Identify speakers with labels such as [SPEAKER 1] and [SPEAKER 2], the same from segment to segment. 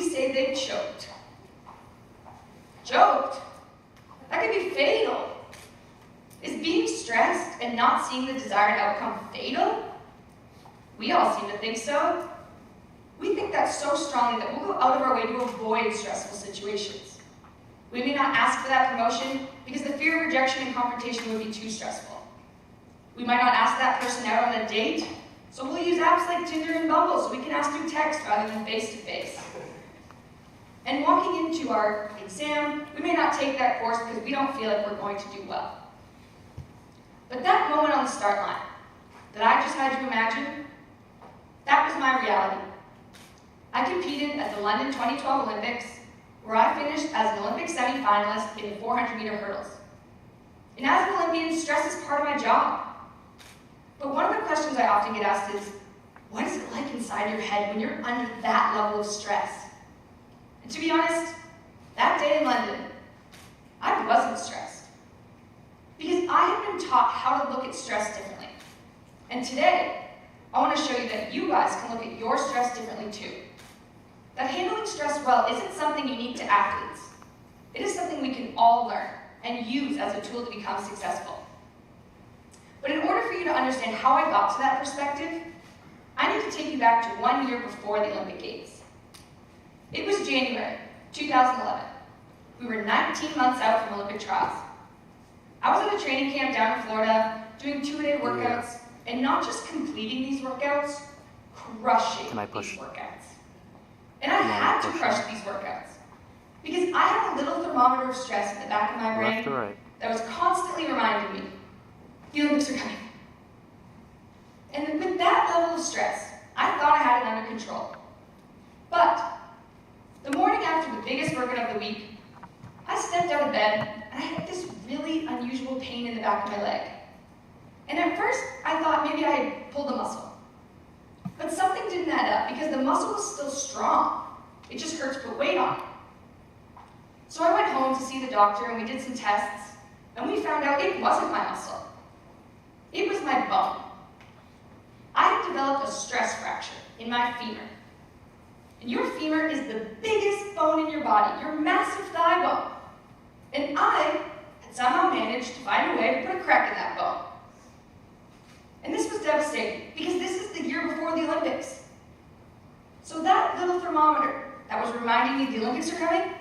[SPEAKER 1] say they choked. Choked? That could be fatal. Is being stressed and not seeing the desired outcome fatal? We all seem to think so. We think that so strongly that we'll go out of our way to avoid stressful situations. We may not ask for that promotion because the fear of rejection and confrontation would be too stressful. We might not ask that person out on a date, so we'll use apps like Tinder and Bumble so we can ask through text rather than face-to-face. And walking into our exam, we may not take that course because we don't feel like we're going to do well. But that moment on the start line that I just had you imagine, that was my reality. I competed at the London 2012 Olympics, where I finished as an Olympic semi-finalist in the 400-meter hurdles. And as an Olympian, stress is part of my job. But one of the questions I often get asked is, what is it like inside your head when you're under that level of stress? And to be honest, that day in London, I wasn't stressed. Because I had been taught how to look at stress differently. And today, I want to show you that you guys can look at your stress differently too. That handling stress well isn't something unique to athletes. It is something we can all learn and use as a tool to become successful. But in order for you to understand how I got to that perspective, I need to take you back to 1 year before the Olympic Games. It was January 2011. We were 19 months out from Olympic trials. I was at a training camp down in Florida, doing 2-a-day workouts, and not just completing these workouts, crushing these workouts. And I had to crush these workouts, because I had a little thermometer of stress in the back of my brain that was constantly reminding me, the Olympics are coming. And with that level of stress, I thought I had it under control. But the morning after the biggest workout of the week, I stepped out of bed and I had this really unusual pain in the back of my leg. And at first, I thought maybe I had pulled a muscle. But something didn't add up because the muscle was still strong. It just hurt to put weight on it. So I went home to see the doctor and we did some tests, and we found out it wasn't my muscle. It was my bone. I had developed a stress fracture in my femur. And your femur is the biggest bone in your body, your massive thigh bone. And I had somehow managed to find a way to put a crack in that bone. And this was devastating, because this is the year before the Olympics. So that little thermometer that was reminding me the Olympics are coming,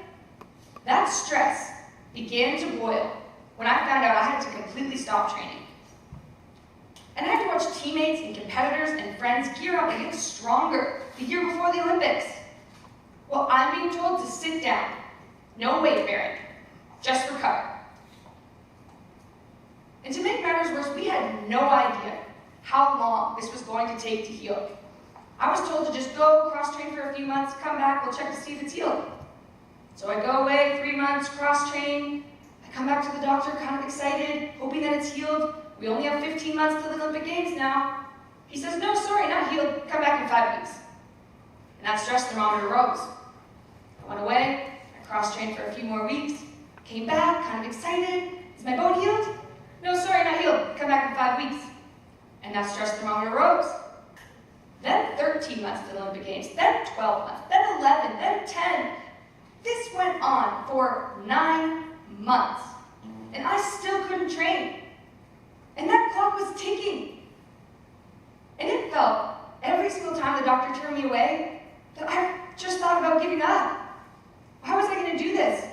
[SPEAKER 1] that stress began to boil when I found out I had to completely stop training. And I had to watch teammates and competitors and friends gear up and get stronger the year before the Olympics. Well, I'm being told to sit down, no weight bearing, just recover. And to make matters worse, we had no idea how long this was going to take to heal. I was told to just go cross-train for a few months, come back, we'll check to see if it's healed. So I go away 3 months, cross-train, I come back to the doctor kind of excited, hoping that it's healed. We only have 15 months till the Olympic Games now. He says, no, sorry, not healed, come back in 5 weeks. And that stress thermometer rose. I went away, I cross-trained for a few more weeks, came back, kind of excited. Is my bone healed? No, sorry, not healed, come back in 5 weeks. And that stress thermometer rose. Then 13 months to the Olympic Games, then 12 months, then 11, then 10. This went on for 9 months. And I still couldn't train. And that clock was ticking. And it felt, every single time the doctor turned me away, that I just thought about giving up. How was I going to do this?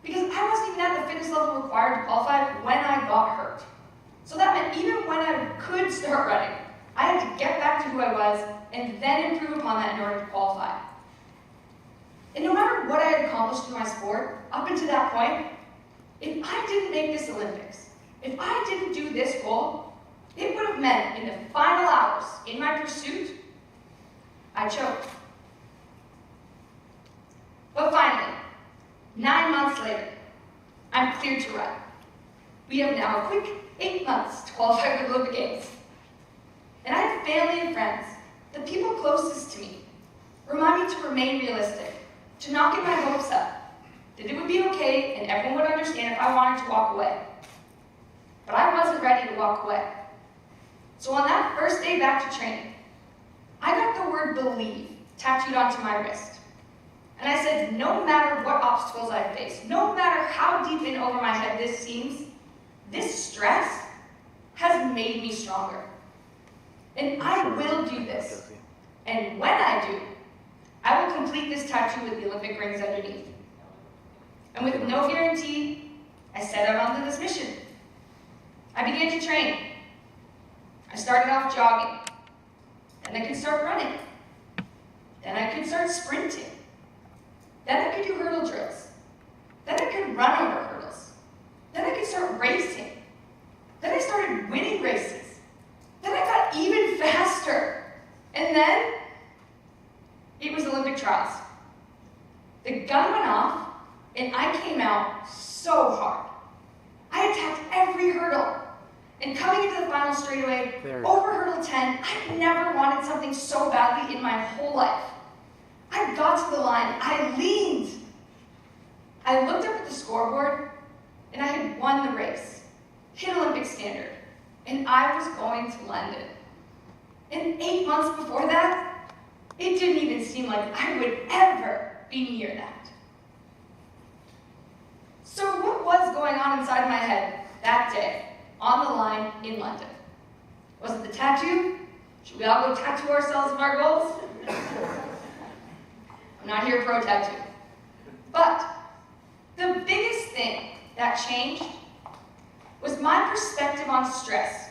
[SPEAKER 1] Because I wasn't even at the fitness level required to qualify when I got hurt. So that meant even when I could start running, I had to get back to who I was and then improve upon that in order to qualify. And no matter what I had accomplished in my sport, up until that point, if I didn't make this Olympics, if I didn't do this goal, it would have meant in the final hours in my pursuit, I choked. But finally, 9 months later, I'm cleared to run. We have now a quick 8 months to qualify for the Olympic Games. And I have family and friends, the people closest to me, remind me to remain realistic, to not get my hopes up, that it would be okay and everyone would understand if I wanted to walk away. But I wasn't ready to walk away. So on that first day back to training, I got the word believe tattooed onto my wrist. And I said, no matter what obstacles I face, no matter how deep in over my head this seems, this stress has made me stronger. And I will do this. And when I do, I will complete this tattoo with the Olympic rings underneath. And with no guarantee, I set out onto this mission. I began to train. I started off jogging. Then I could start running. Then I could start sprinting. Then I could do hurdle drills. Then I could run over hurdles. Then I could start racing. Then I started winning races. Then I got even faster. And then it was Olympic trials. The gun went off, and I came out so hard. I attacked every hurdle. And coming into the final straightaway, over hurdle 10, I never wanted something so badly in my whole life. I got to the line, I leaned. I looked up at the scoreboard, and I had won the race, hit Olympic standard, and I was going to London. And 8 months before that, it didn't even seem like I would ever be near that. So what was going on inside my head that day, on the line in London? Was it the tattoo? Should we all go tattoo ourselves of our goals? I'm not here pro tattoo. But the biggest thing that changed was my perspective on stress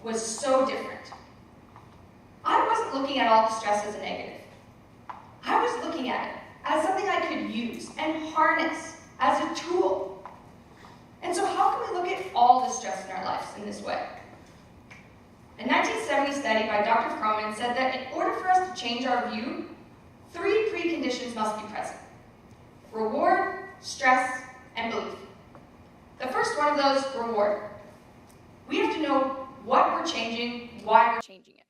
[SPEAKER 1] was so different. I wasn't looking at all the stress as a negative. I was looking at it as something I could use and harness as a tool. And so how can we look at all the stress in our lives in this way? A 1970 study by Dr. Froman said that in order for us to change our view, 3 preconditions must be present: reward, stress, and belief. The first one of those, reward. We have to know what we're changing, why we're changing it.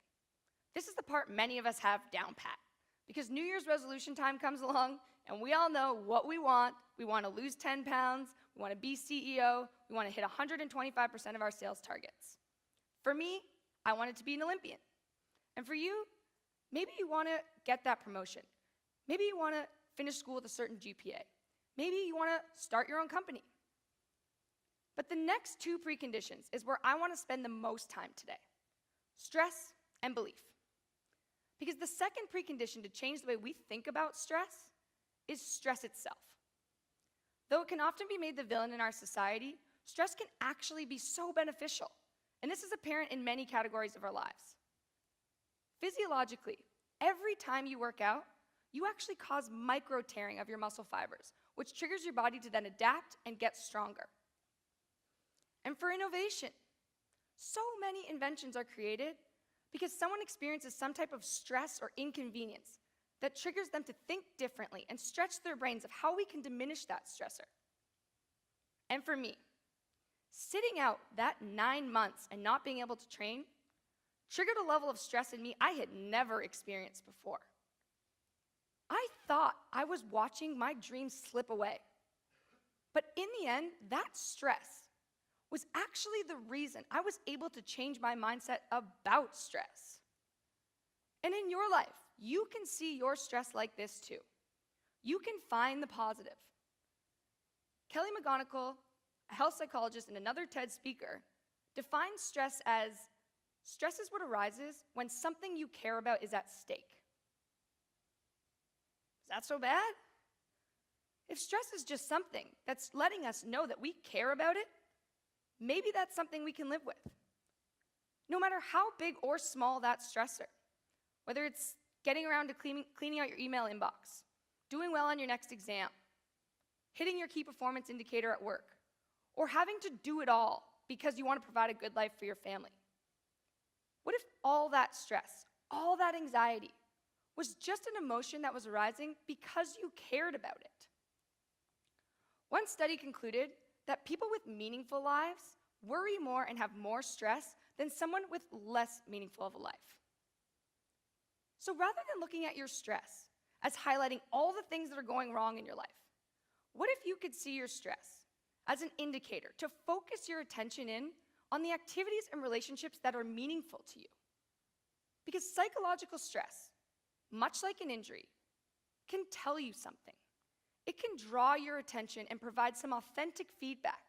[SPEAKER 1] This is the part many of us have down pat, because New Year's resolution time comes along, and we all know what we want. We want to lose 10 pounds, we want to be CEO, we want to hit 125% of our sales targets. For me, I wanted to be an Olympian. And for you, maybe you want to get that promotion. Maybe you want to finish school with a certain GPA. Maybe you want to start your own company. But the next 2 preconditions is where I want to spend the most time today: stress and belief. Because the second precondition to change the way we think about stress is stress itself. Though it can often be made the villain in our society, stress can actually be so beneficial. And this is apparent in many categories of our lives. Physiologically, every time you work out, you actually cause micro-tearing of your muscle fibers, which triggers your body to then adapt and get stronger. And for innovation, so many inventions are created because someone experiences some type of stress or inconvenience that triggers them to think differently and stretch their brains of how we can diminish that stressor. And for me, sitting out that 9 months and not being able to train triggered a level of stress in me I had never experienced before. I thought I was watching my dreams slip away. But in the end, that stress was actually the reason I was able to change my mindset about stress. And in your life, you can see your stress like this too. You can find the positive. Kelly McGonigal, a health psychologist and another TED speaker, defines stress as stress is what arises when something you care about is at stake. Is that so bad? If stress is just something that's letting us know that we care about it, maybe that's something we can live with. No matter how big or small that stressor, whether it's getting around to cleaning out your email inbox, doing well on your next exam, hitting your key performance indicator at work, or having to do it all because you want to provide a good life for your family. What if all that stress, all that anxiety, was just an emotion that was arising because you cared about it? One study concluded that people with meaningful lives worry more and have more stress than someone with less meaningful of a life. So rather than looking at your stress as highlighting all the things that are going wrong in your life, what if you could see your stress as an indicator to focus your attention in on the activities and relationships that are meaningful to you? Because psychological stress, much like an injury,
[SPEAKER 2] can tell you something. It can draw your attention and provide some authentic feedback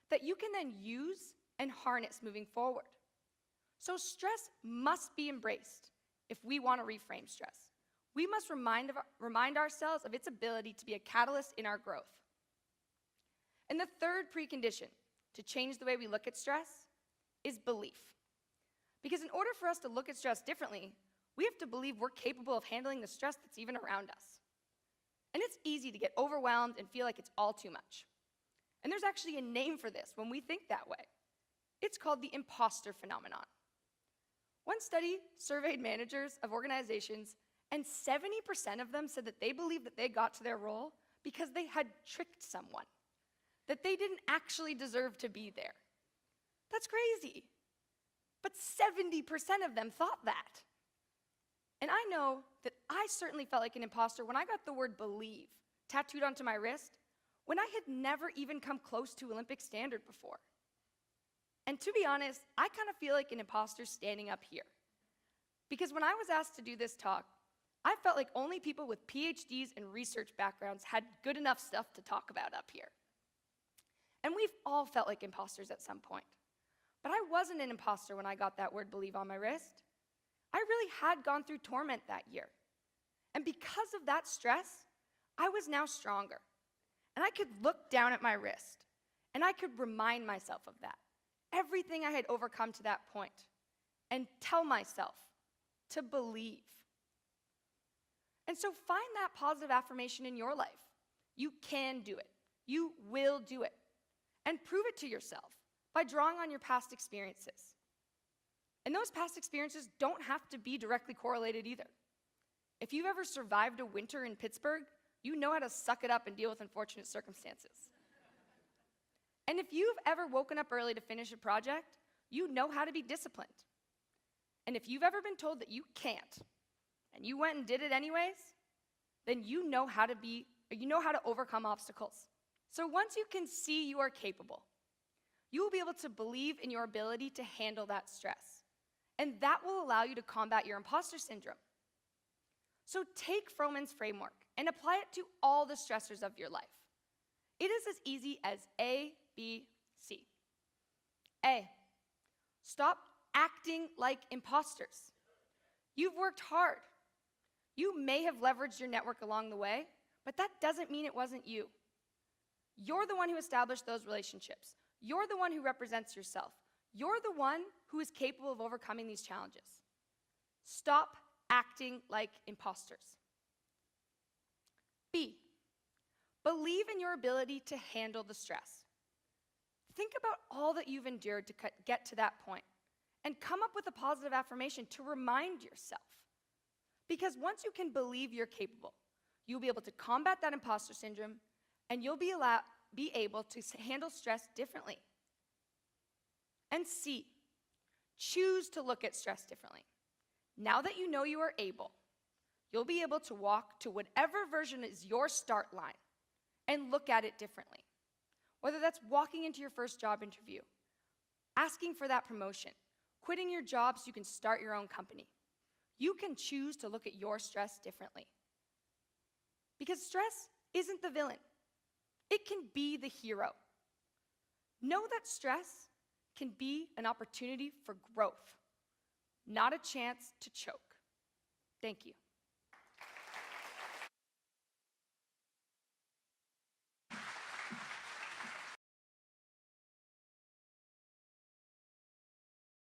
[SPEAKER 2] that you can then use and harness moving forward. So stress must be embraced if we want to reframe stress. We must remind ourselves of its ability to be a catalyst in our growth. And the third precondition to change the way we look at stress is belief. Because in order for us to look at stress differently, we have to believe we're capable of handling the stress that's even around us. And it's easy to get overwhelmed and feel like it's all too much. And there's actually a name for this when we think that way. It's called the imposter phenomenon. One study surveyed managers of organizations, and 70% of them said that they believed that they got to their role because they had tricked someone, that they didn't actually deserve to be there. That's crazy. But 70% of them thought that. And I know that I certainly felt like an imposter when I got the word believe tattooed onto my wrist when I had never even come close to Olympic standard before. And to be honest, I kind of feel like an imposter standing up here. Because when I was asked to do this talk, I felt like only people with PhDs and research backgrounds had good enough stuff to talk about up here. And we've all felt like imposters at some point. But I wasn't an imposter when I got that word believe on my wrist. I really had gone through torment that year. And because of that stress, I was now stronger. And I could look down at my wrist, and I could remind myself of that, everything I had overcome to that point, and tell myself to believe. And so find that positive affirmation in your life. You can do it. You will do it. And prove it to yourself by drawing on your past experiences. And those past experiences don't have to be directly correlated either. If you've ever survived a winter in Pittsburgh, you know how to suck it up and deal with unfortunate circumstances. And if you've ever woken up early to finish a project, you know how to be disciplined. And if you've ever been told that you can't, and you went and did it anyways, then you know how to overcome obstacles. So once you can see you are capable, you will be able to believe in your ability to handle that stress. And that will allow you to combat your imposter syndrome. So take Frohman's framework and apply it to all the stressors of your life. It is as easy as A, B, C. A, stop acting like imposters. You've worked hard. You may have leveraged your network along the way, but that doesn't mean it wasn't you. You're the one who established those relationships. You're the one who represents yourself. You're the one who is capable of overcoming these challenges. Stop acting like imposters. B, believe in your ability to handle the stress. Think about all that you've endured to get to that point, and come up with a positive affirmation to remind yourself. Because once you can believe you're capable, you'll be able to combat that imposter syndrome, and you'll be able to handle stress differently. And C, choose to look at stress differently. Now that you know you are able, you'll be able to walk to whatever version is your start line and look at it differently. Whether that's walking into your first job interview, asking for that promotion, quitting your job so you can start your own company. You can choose to look at your stress differently. Because stress isn't the villain. It can be the hero. Know that stress can be an opportunity for growth, not a chance to choke. Thank you.